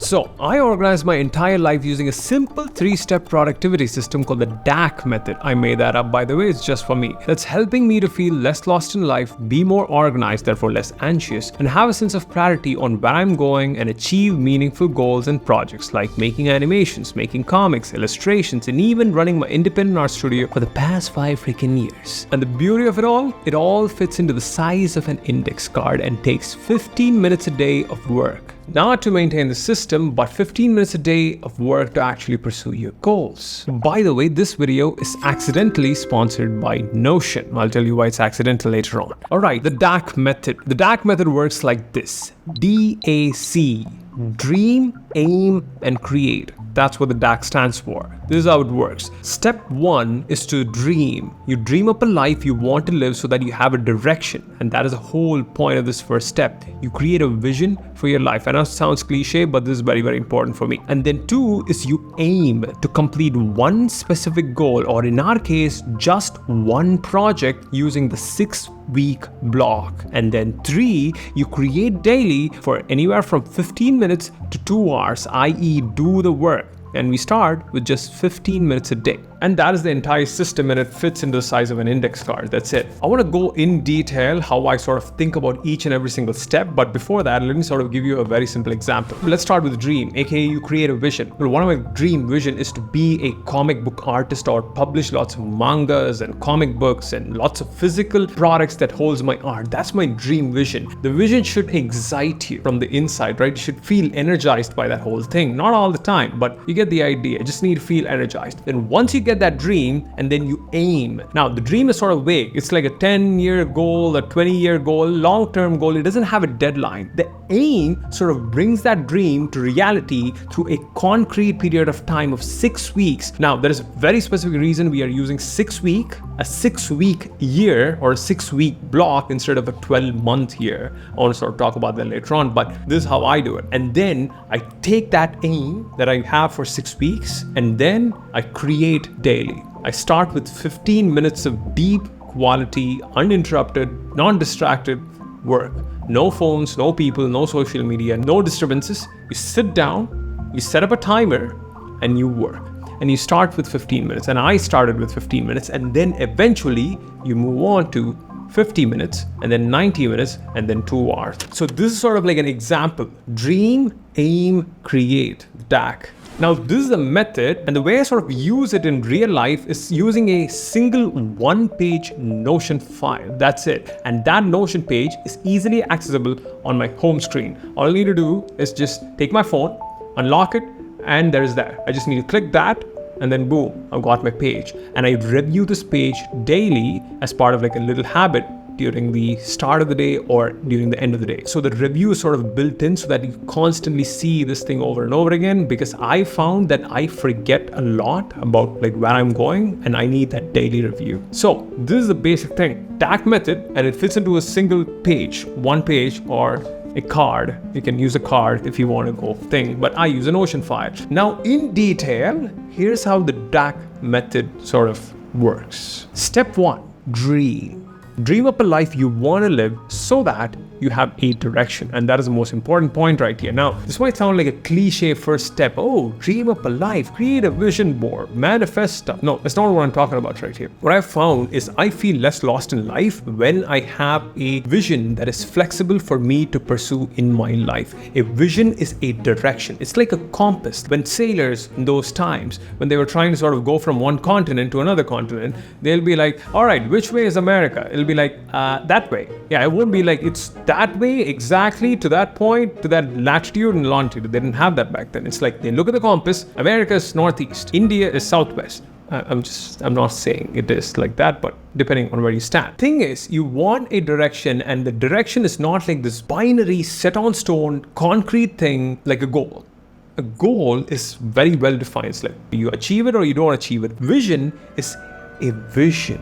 So I organized my entire life using a simple 3-step productivity system called the D.A.C method. I made that up, by the way, it's just for me. That's helping me to feel less lost in life, be more organized, therefore less anxious, and have a sense of clarity on where I'm going and achieve meaningful goals and projects like making animations, making comics, illustrations, and even running my independent art studio for the past 5 freaking years. And the beauty of it all fits into the size of an index card and takes 15 minutes a day of work. Not to maintain the system, but 15 minutes a day of work to actually pursue your goals. By the way, this video is accidentally sponsored by Notion. I'll tell you why it's accidental later on. Alright, the D.A.C method. The D.A.C method works like this. D.A.C. Dream, aim, and create. That's what the D.A.C stands for. This is how it works. Step 1 is to dream. You dream up a life you want to live so that you have a direction. And that is the whole point of this first step. You create a vision for your life. I know it sounds cliche, but this is very, very important for me. And then 2 is you aim to complete one specific goal, or in our case, just one project using the 6-week block. And then 3, you create daily for anywhere from 15 minutes to 2 hours, i.e. do the work. And we start with just 15 minutes a day. And that is the entire system, and it fits into the size of an index card. That's it. I want to go in detail how I sort of think about each and every single step. But before that, let me sort of give you a very simple example. Let's start with dream, aka you create a vision. Well, one of my dream vision is to be a comic book artist or publish lots of mangas and comic books and lots of physical products that holds my art. That's my dream vision. The vision should excite you from the inside, right? You should feel energized by that whole thing. Not all the time, but you get the idea. You just need to feel energized. Then once you get that dream, and then you aim. Now the dream is sort of vague. It's like a 10-year goal, a 20-year goal, long-term goal. It doesn't have a deadline. The aim sort of brings that dream to reality through a concrete period of time of 6 weeks. Now there is a very specific reason we are using 6 week, a 6-week year, or a 6-week block instead of a 12-month year. I want to sort of talk about that later on, but this is how I do it. And then I take that aim that I have for 6 weeks, and then I create daily. I start with 15 minutes of deep quality, uninterrupted, non-distracted work. No phones, no people, no social media, no disturbances. You sit down, you set up a timer, and you work. And you start with 15 minutes. And I started with 15 minutes, and then eventually you move on to 50 minutes, and then 90 minutes, and then 2 hours. So this is sort of like an example. Dream, aim, create, D.A.C. Now this is a method, and the way I sort of use it in real life is using a single 1-page Notion file. That's it. And that Notion page is easily accessible on my home screen. All I need to do is just take my phone, unlock it, and there's that. I just need to click that, and then boom, I've got my page. And I review this page daily as part of like a little habit during the start of the day or during the end of the day. So the review is sort of built in so that you constantly see this thing over and over again, because I found that I forget a lot about like where I'm going, and I need that daily review. So this is the basic thing, D.A.C method, and it fits into a single page, 1 page, or a card. You can use a card if you want to go thing, but I use a Notion file. Now in detail, here's how the D.A.C method sort of works. Step 1, dream. Dream up a life you want to live so that you have a direction. And that is the most important point right here. Now, this might sound like a cliche first step. Oh, dream up a life, create a vision board, manifest stuff. No, that's not what I'm talking about right here. What I've found is I feel less lost in life when I have a vision that is flexible for me to pursue in my life. A vision is a direction. It's like a compass. When sailors in those times, when they were trying to sort of go from one continent to another continent, they'll be like, all right, which way is America? It'll be like, that way. Yeah, it won't be like, it's that way exactly to that point, to that latitude and longitude. They didn't have that back then. It's like they look at the compass, America is northeast, India is southwest. I'm not saying it is like that, but depending on where you stand. Thing is, you want a direction, and the direction is not like this binary, set on stone, concrete thing like a goal. A goal is very well defined. It's like you achieve it or you don't achieve it. Vision is a vision.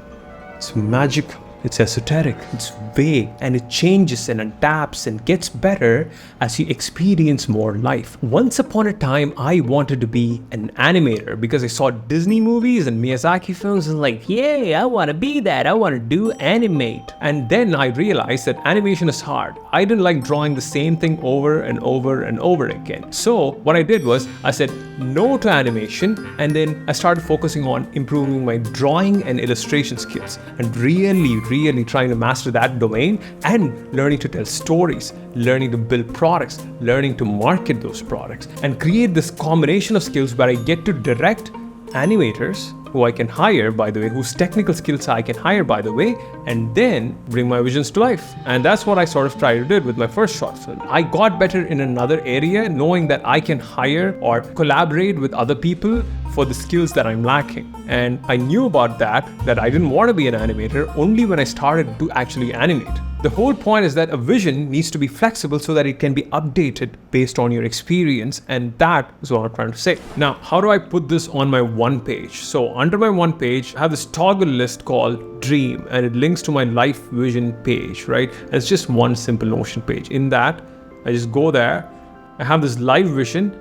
It's magical. It's esoteric, it's vague, and it changes and adapts and gets better as you experience more life. Once upon a time, I wanted to be an animator because I saw Disney movies and Miyazaki films and like, yeah, I want to be that. I want to do animate. And then I realized that animation is hard. I didn't like drawing the same thing over and over and over again. So what I did was I said no to animation, and then I started focusing on improving my drawing and illustration skills and really trying to master that domain and learning to tell stories, learning to build products, learning to market those products, and create this combination of skills where I get to direct animators who I can hire, by the way, whose technical skills I can hire, by the way, and then bring my visions to life. And that's what I sort of tried to do with my first short film. I got better in another area, knowing that I can hire or collaborate with other people for the skills that I'm lacking. And I knew about that I didn't want to be an animator only when I started to actually animate. The whole point is that a vision needs to be flexible so that it can be updated based on your experience, and that is what I'm trying to say. Now, how do I put this on my one page? So under my one page, I have this toggle list called Dream, and it links to my life vision page, right? And it's just one simple Notion page. In that, I just go there. I have this live vision.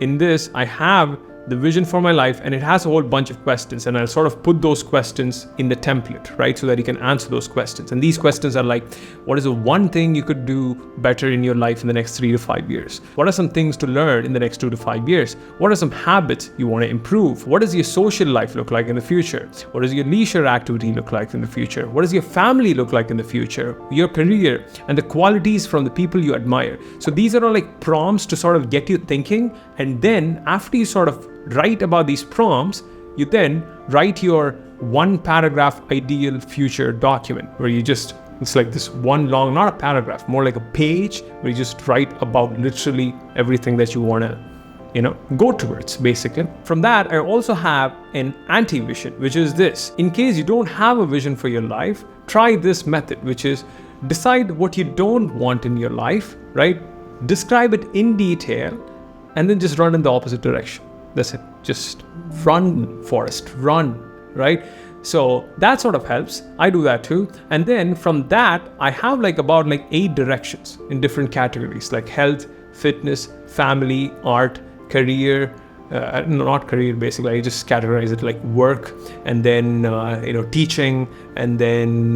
In this, I have the vision for my life, and it has a whole bunch of questions, and I'll sort of put those questions in the template, right? So that you can answer those questions. And these questions are like, what is the one thing you could do better in your life in the next 3 to 5 years? What are some things to learn in the next 2 to 5 years? What are some habits you want to improve? What does your social life look like in the future? What does your leisure activity look like in the future? What does your family look like in the future? Your career and the qualities from the people you admire. So these are all like prompts to sort of get you thinking, and then after you sort of write about these prompts, you then write your 1-paragraph ideal future document where it's like this one long, not a paragraph, more like a page where you just write about literally everything that you want to, go towards, basically. From that, I also have an anti-vision, which is this. In case you don't have a vision for your life, try this method, which is decide what you don't want in your life, right? Describe it in detail, and then just run in the opposite direction. That's it. Just run, Forrest, run, right? So that sort of helps. I do that too. And then from that, I have about 8 directions in different categories, like health, fitness, family, art, career, not career, basically. I just categorize it like work, and then, teaching, and then,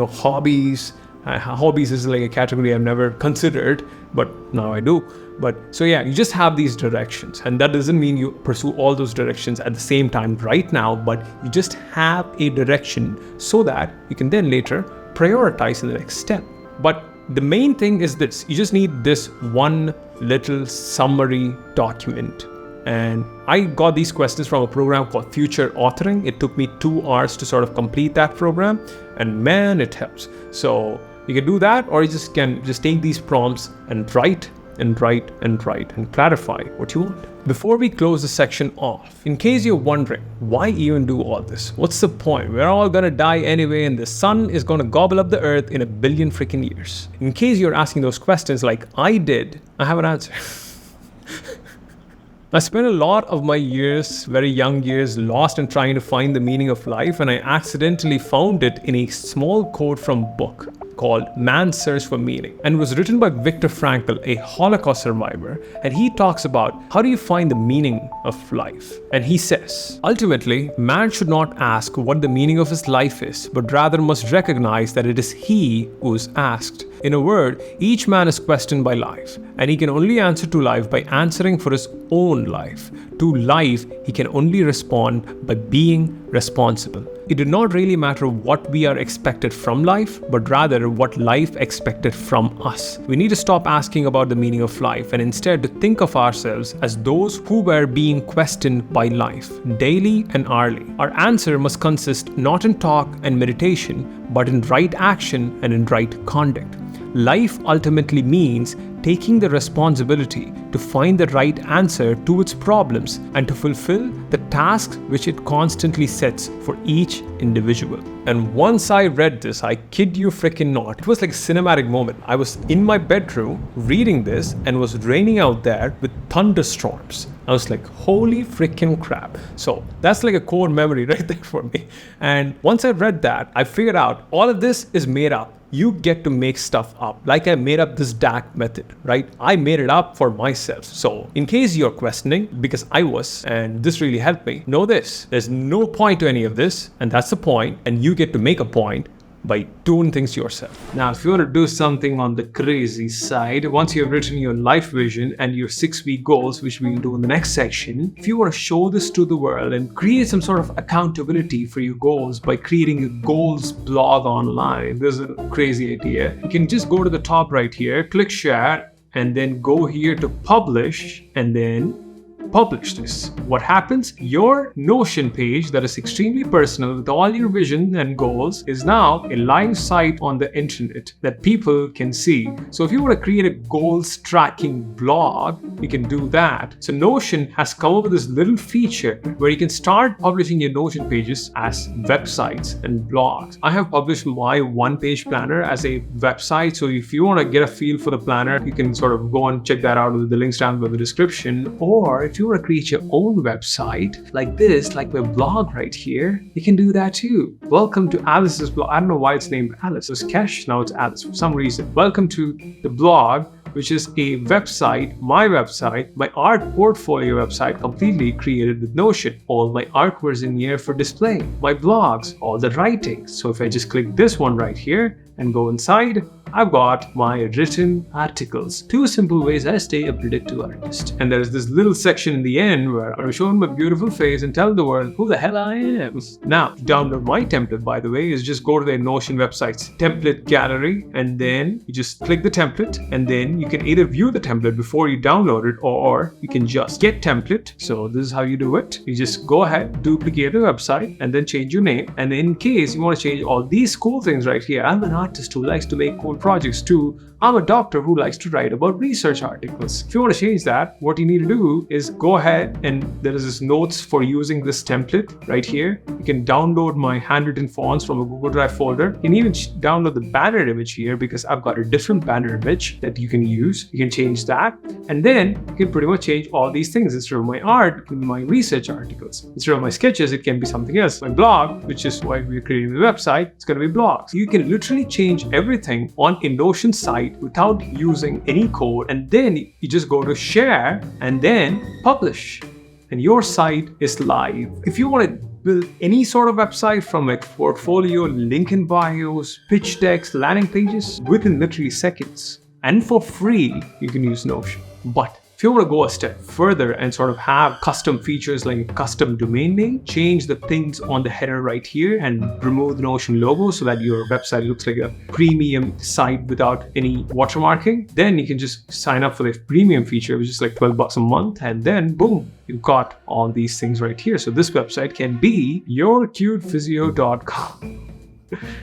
hobbies. Hobbies is like a category I've never considered, but now I do. But so yeah, you just have these directions, and that doesn't mean you pursue all those directions at the same time right now, but you just have a direction so that you can then later prioritize in the next step. But the main thing is this: you just need this one little summary document. And I got these questions from a program called Future Authoring. It took me 2 hours to sort of complete that program, and man, it helps. So you can do that, or you can take these prompts and write and clarify what you want. Before we close the section off, in case you're wondering, why even do all this? What's the point? We're all gonna die anyway, and the sun is gonna gobble up the earth in 1 billion freaking years. In case you're asking those questions like I did, I have an answer. I spent a lot of my years, very young years, lost in trying to find the meaning of life, and I accidentally found it in a small quote from a book called Man's Search for Meaning, and it was written by Viktor Frankl, a Holocaust survivor, and he talks about how do you find the meaning of life. And he says, ultimately, man should not ask what the meaning of his life is, but rather must recognize that it is he who is asked. In a word, each man is questioned by life, and he can only answer to life by answering for his own life. To life, he can only respond by being responsible. It did not really matter what we are expected from life, but rather what life expected from us. We need to stop asking about the meaning of life and instead to think of ourselves as those who were being questioned by life, daily and hourly. Our answer must consist not in talk and meditation, but in right action and in right conduct. Life ultimately means taking the responsibility to find the right answer to its problems and to fulfill the tasks which it constantly sets for each individual. And once I read this, I kid you freaking not, it was like a cinematic moment. I was in my bedroom reading this and it was raining out there with thunderstorms. I was like, holy freaking crap. So that's like a core memory right there for me. And once I read that, I figured out all of this is made up. You get to make stuff up. Like I made up this D.A.C method, right? I made it up for myself. So in case you're questioning, because I was, and this really helped me, know this, there's no point to any of this, and that's the point, and you get to make a point by doing things yourself. Now, if you want to do something on the crazy side, once you have written your life vision and your 6-week goals, which we'll do in the next section, if you want to show this to the world and create some sort of accountability for your goals by creating a goals blog online, there's a crazy idea. You can just go to the top right here, click share, and then go here to publish, and then publish this. What happens? Your Notion page that is extremely personal with all your vision and goals is now a live site on the internet that people can see. So if you want to create a goals tracking blog, you can do that. So Notion has come up with this little feature where you can start publishing your Notion pages as websites and blogs. I have published my one-page planner as a website. So if you want to get a feel for the planner, you can sort of go and check that out with the links down in the description. Or if you want to create your own website like this, like my blog right here, you can do that too. Welcome to Alice's blog. I don't know why it's named Alice. It was Kesh, now it's Alice for some reason. Welcome to the blog, which is a website, my art portfolio website, completely created with Notion. All my artworks in here for display, my blogs, all the writing. So if I just click this one right here and go inside, I've got my written articles. 2 simple ways I stay a predictive artist. And there's this little section in the end where I show my beautiful face and tell the world who the hell I am. Now, to download my template, by the way, is just go to the Notion website's template gallery, and then you just click the template, and then you can either view the template before you download it, or you can just get template. So this is how you do it. You just go ahead, duplicate the website, and then change your name. And in case you want to change all these cool things right here, I'm an artist who likes to make cool projects too. I'm a doctor who likes to write about research articles. If you want to change that, what you need to do is go ahead, and there is this notes for using this template right here. You can download my handwritten fonts from a Google Drive folder. You can even download the banner image here because I've got a different banner image that you can use. You can change that, and then you can pretty much change all these things. Instead of my art, it can be my research articles. Instead of my sketches, it can be something else. My blog, which is why we're creating the website, it's going to be blogs. You can literally change everything on a Notion site without using any code, and then you just go to share and then publish, and your site is live. If you want to build any sort of website from like portfolio, link in bios, pitch decks, landing pages within literally seconds and for free, you can use Notion. But if you want to go a step further and sort of have custom features like custom domain name, change the things on the header right here and remove the Notion logo so that your website looks like a premium site without any watermarking, then you can just sign up for the premium feature, which is like $12 a month, and then boom, you've got all these things right here. So this website can be yourcutephysio.com.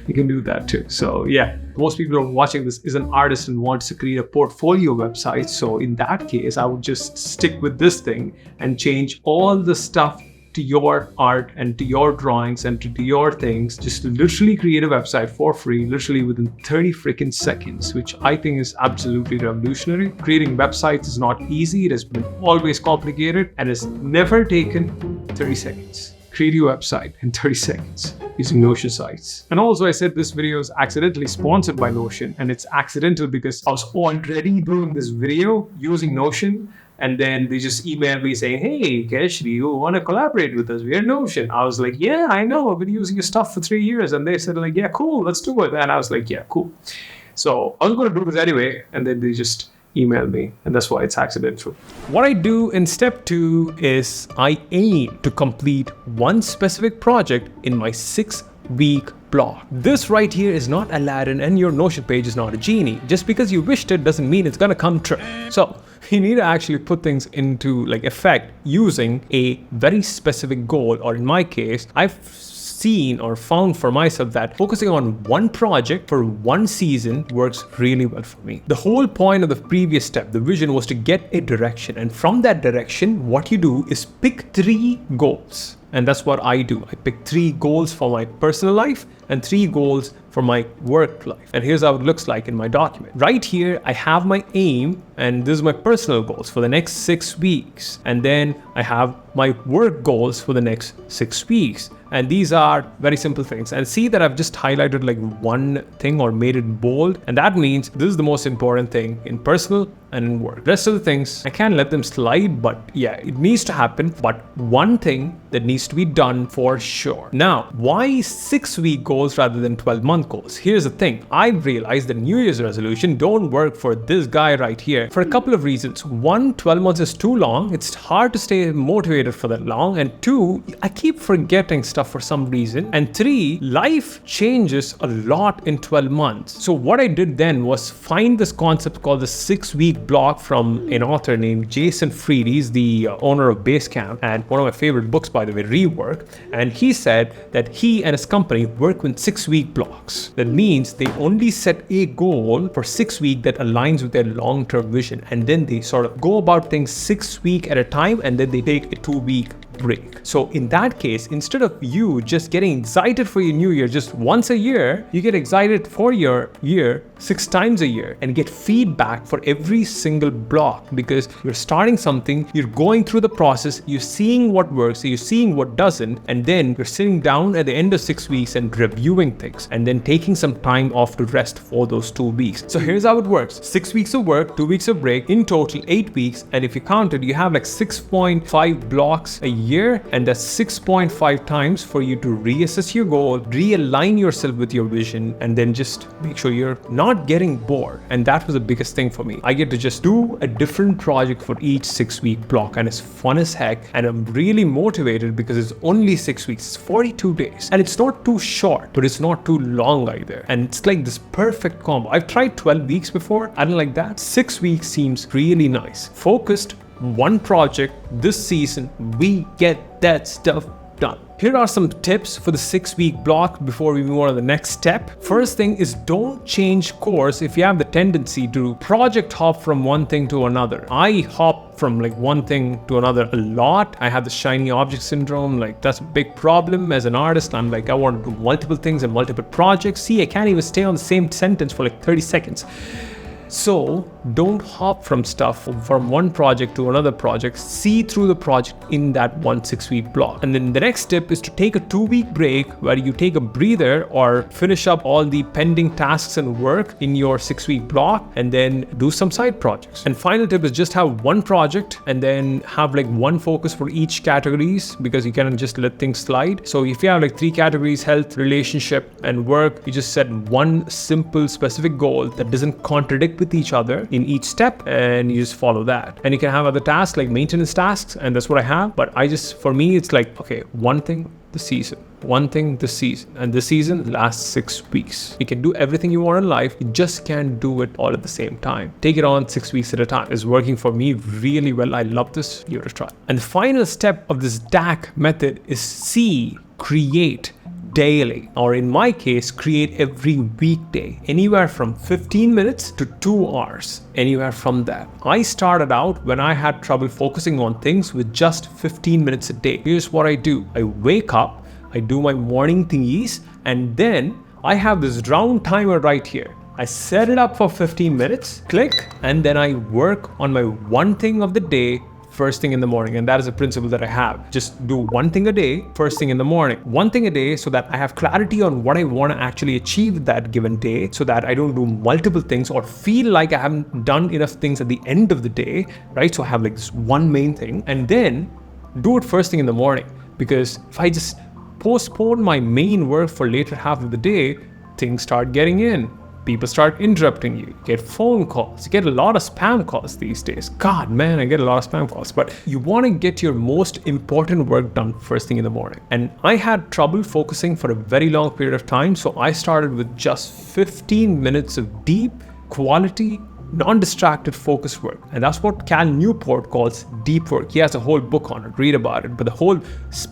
You can do that too. So yeah, most people who are watching this is an artist and wants to create a portfolio website. So in that case, I would just stick with this thing and change all the stuff to your art and to your drawings and to your things. Just literally create a website for free, literally within 30 freaking seconds, which I think is absolutely revolutionary. Creating websites is not easy. It has been always complicated and has never taken 30 seconds. Create your website in 30 seconds using Notion sites. And also, I said this video is accidentally sponsored by Notion, and it's accidental because I was already doing this video using Notion, and then they just emailed me saying, hey, Kesh, do you want to collaborate with us? We are Notion. I was like, yeah, I know. I've been using your stuff for 3 years. And they said like, yeah, cool, let's do it. And I was like, yeah, cool. So I was going to do this anyway, and then they just email me, and that's why it's accidental. What I do in step 2 is I aim to complete one specific project in my 6-week blog. This right here is not Aladdin, and your Notion page is not a genie. Just because you wished it doesn't mean it's gonna come true. So you need to actually put things into like effect using a very specific goal, or in my case, I've seen or found for myself that focusing on one project for one season works really well for me. The whole point of the previous step, the vision, was to get a direction. And from that direction, what you do is pick 3 goals. And that's what I do. I pick 3 goals for my personal life and 3 goals for my work life. And here's how it looks like in my document. Right here, I have my aim, and this is my personal goals for the next 6 weeks. And then I have my work goals for the next 6 weeks. And these are very simple things. And see that I've just highlighted like one thing or made it bold. And that means this is the most important thing in personal and in work. Rest of the things, I can't let them slide, but yeah, it needs to happen. But one thing that needs to be done for sure. Now, why 6-week goals rather than 12-month goals? Here's the thing. I've realized that New Year's resolution don't work for this guy right here for a couple of reasons. 1, 12 months is too long. It's hard to stay motivated for that long. And 2, I keep forgetting stuff for some reason. And 3, life changes a lot in 12 months. So what I did then was find this concept called the 6-week block from an author named Jason Fried. He's the owner of Basecamp and one of my favorite books, by the way, Rework. And he said that he and his company work with 6-week blocks. That means they only set a goal for 6 weeks that aligns with their long-term vision. And then they sort of go about things 6 weeks at a time, and then they take a 2-week break. So in that case, instead of you just getting excited for your new year just once a year, you get excited for your year 6 times a year and get feedback for every single block, because you're starting something, you're going through the process, you're seeing what works, you're seeing what doesn't, and then you're sitting down at the end of 6 weeks and reviewing things and then taking some time off to rest for those 2 weeks. So here's how it works. 6 weeks of work, 2 weeks of break, in total 8 weeks. And if you counted, you have like 6.5 blocks a year, and that's 6.5 times for you to reassess your goal, realign yourself with your vision, and then just make sure you're not getting bored. And that was the biggest thing for me. I get to just do a different project for each 6-week block, and it's fun as heck, and I'm really motivated because it's only 6 weeks, it's 42 days, and it's not too short, but it's not too long either. And it's like this perfect combo. I've tried 12 weeks before, I don't like that. 6 weeks seems really nice. Focused, one project this season, we get that stuff done. Here are some tips for the 6-week block before we move on to the next step. First thing is, don't change course if you have the tendency to project hop from one thing to another. I hop from like one thing to another a lot. I have the shiny object syndrome. Like, that's a big problem as an artist. I'm like, I want to do multiple things and multiple projects. See, I can't even stay on the same sentence for like 30 seconds. So don't hop from stuff from one project to another project. See through the project in that one 6-week block. And then the next step is to take a 2-week break where you take a breather or finish up all the pending tasks and work in your 6-week block, and then do some side projects. And final tip is just have one project and then have like one focus for each categories, because you cannot just let things slide. So if you have like 3 categories, health, relationship, and work, you just set one simple specific goal that doesn't contradict with each other in each step, and you just follow that. And you can have other tasks like maintenance tasks, and that's what I have. But for me, it's like, okay, one thing this season, one thing this season, and this season lasts 6 weeks. You can do everything you want in life, you just can't do it all at the same time. Take it on 6 weeks at a time. It's working for me really well. I love this. Give it a try. And the final step of this D.A.C method is create daily, or in my case, create every weekday, anywhere from 15 minutes to 2 hours, anywhere from that. I started out when I had trouble focusing on things with just 15 minutes a day. Here's what I do. I wake up, I do my morning thingies, and then I have this round timer right here. I set it up for 15 minutes, click, and then I work on my one thing of the day first thing in the morning. And that is a principle that I have. Just do one thing a day, first thing in the morning. One thing a day, so that I have clarity on what I want to actually achieve that given day, so that I don't do multiple things or feel like I haven't done enough things at the end of the day, right? So I have like this one main thing, and then do it first thing in the morning. Because if I just postpone my main work for later half of the day, things start getting in. People start interrupting you, get phone calls, you get a lot of spam calls these days. God, man, I get a lot of spam calls. But you want to get your most important work done first thing in the morning. And I had trouble focusing for a very long period of time. So I started with just 15 minutes of deep, quality non-distracted focused work. And that's what Cal Newport calls deep work. He has a whole book on it, read about it. But the whole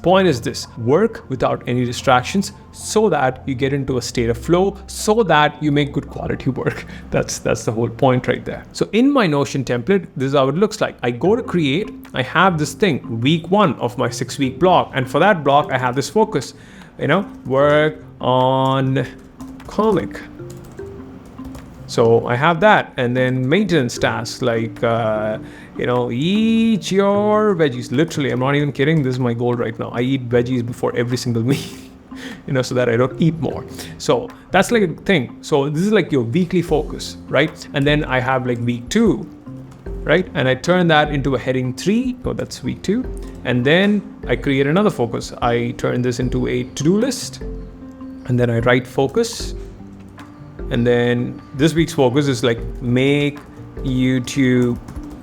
point is this: work without any distractions so that you get into a state of flow, so that you make good quality work. That's the whole point right there. So in my Notion template, this is how it looks like. I go to create, I have this thing, week 1 of my 6-week block. And for that block, I have this focus, work on comic. So I have that, and then maintenance tasks like, eat your veggies. Literally, I'm not even kidding. This is my goal right now. I eat veggies before every single meal, so that I don't eat more. So that's like a thing. So this is like your weekly focus, right? And then I have like week 2, right? And I turn that into a heading 3. So that's week 2. And then I create another focus. I turn this into a to-do list, and then I write focus. And then this week's focus is like make YouTube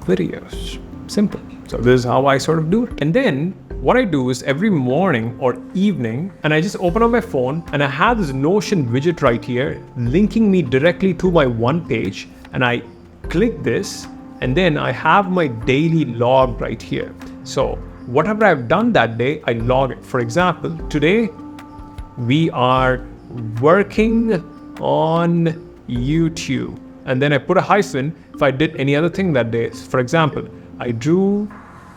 videos. Simple. So this is how I sort of do it. And then what I do is every morning or evening, and I just open up my phone and I have this Notion widget right here linking me directly to my one page, and I click this, and then I have my daily log right here. So whatever I've done that day, I log it. For example, today we are working on YouTube, and then I put a hyphen if I did any other thing that day. For example, I drew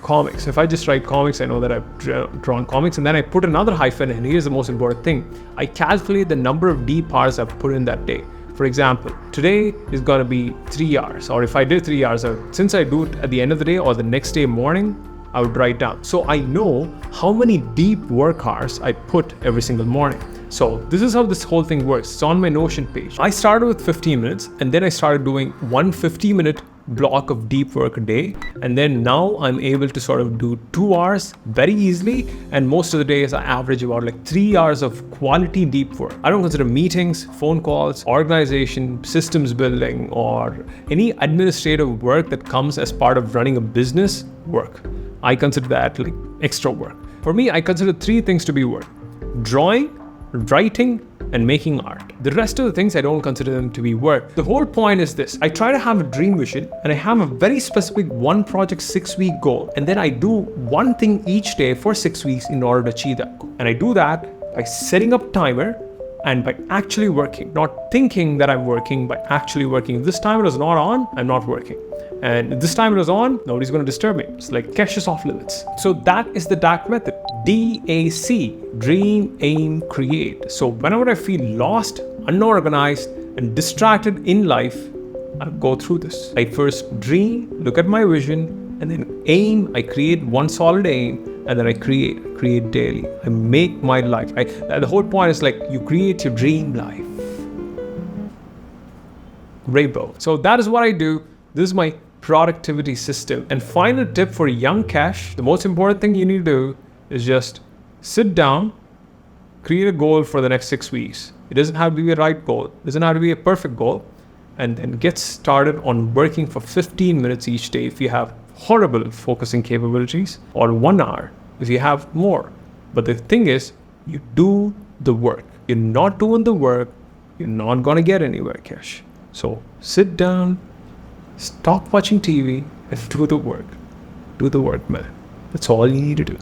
comics. If I just write comics, I know that I've drawn comics, and then I put another hyphen, and here's the most important thing. I calculate the number of deep hours I've put in that day. For example, today is going to be 3 hours, or if I did 3 hours, since I do it at the end of the day or the next day morning, I would write down. So I know how many deep work hours I put every single morning. So this is how this whole thing works. It's on my Notion page. I started with 15 minutes, and then I started doing 1 50-minute block of deep work a day. And then now I'm able to sort of do 2 hours very easily. And most of the days I average about like 3 hours of quality deep work. I don't consider meetings, phone calls, organization, systems building, or any administrative work that comes as part of running a business work. I consider that like extra work. For me, I consider 3 things to be work: drawing, writing, and making art. The rest of the things, I don't consider them to be work. The whole point is this: I try to have a dream vision, and I have a very specific one project 6-week goal, and then I do one thing each day for 6 weeks in order to achieve that goal. And I do that by setting up a timer and by actually working, not thinking that I'm working, by actually working. If this timer is not on, I'm not working. And if this timer is on, nobody's going to disturb me. It's like Kesh is off limits. So that is the D.A.C method. D.A.C, dream, aim, create. So whenever I feel lost, unorganized, and distracted in life, I go through this. I first dream, look at my vision, and then aim. I create one solid aim, and then I create daily. I make my life. The whole point is like you create your dream life. Rainbow. So that is what I do. This is my productivity system. And final tip for young Kesh: the most important thing you need to do is just sit down, create a goal for the next 6 weeks. It doesn't have to be a right goal. It doesn't have to be a perfect goal. And then get started on working for 15 minutes each day if you have horrible focusing capabilities, or 1 hour if you have more. But the thing is, you do the work. You're not doing the work, you're not going to get anywhere, Kesh. So sit down, stop watching TV, and do the work. Do the work, man. That's all you need to do.